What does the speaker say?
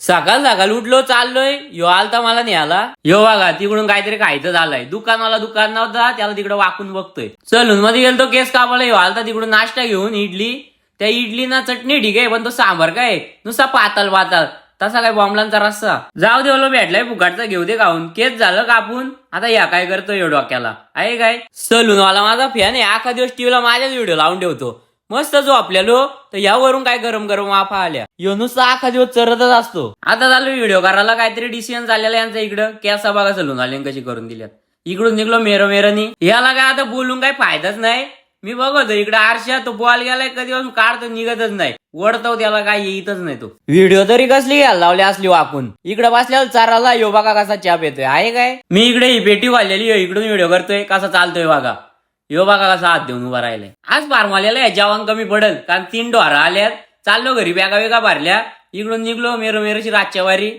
सकाळ सकाळ उठलो चाललोय यो आलता मला न्यायला यो बघा तिकडून काहीतरी खायचं झालंय दुकानाला दुकान नव्हता त्याला तिकडे वाकून बघतोय चलून मध्ये गेलो तो केस कापायला यो आलता तिकडून नाश्ता घेऊन इडली त्या इडली ना चटणी ठीक आहे पण तो सांबार काय नुसता पाताल पाताल तसा काय बॉम्बलांचा रस्सा जाऊ दे ओलो भेटलाय फुकाटचा घेऊ दे खाऊन केस झालं कापून आता या काय करतोय डोक्याला आहे काय सलून वाला माझा फॅन आहे आखा दिवस टीव्हीला माझ्याच व्हिडिओ लावून ठेवतो मस्त जो आपल्याला तर यावरून काय गरम गरम वाफा आल्या यो नुसता आखा दिवस चरतच असतो आता चालू व्हिडिओ करायला काहीतरी डिसिजन झालेला यांचा इकडं कॅसा बघा सलून आले कशी करून दिल्यात इकडून निघलो मेरनी याला काय आता बोलून काही फायदाच नाही मी बघतो इकडे आरशा तो बॉल गेलाय कधीपासून काढतो निघतच नाही ओढतो त्याला काय येतच नाही तो व्हिडिओ तरी कसली घ्यायला लावली असली वाकून इकडे बसल्यावर चाराला यो बघा कसा चाप येतोय आहे काय मी इकडे ही पेटी वाढलेली इकडून व्हिडिओ करतोय कसा चालतोय बघा यो बघा कसा हात देऊन उभा राहिलाय आज फार्माल्याला जेवण कमी पडेल कारण 3 डोहारा आल्यात चाललो घरी बॅगा वेगा भरल्या इकडून निघलो मेरोची रातच्या वारी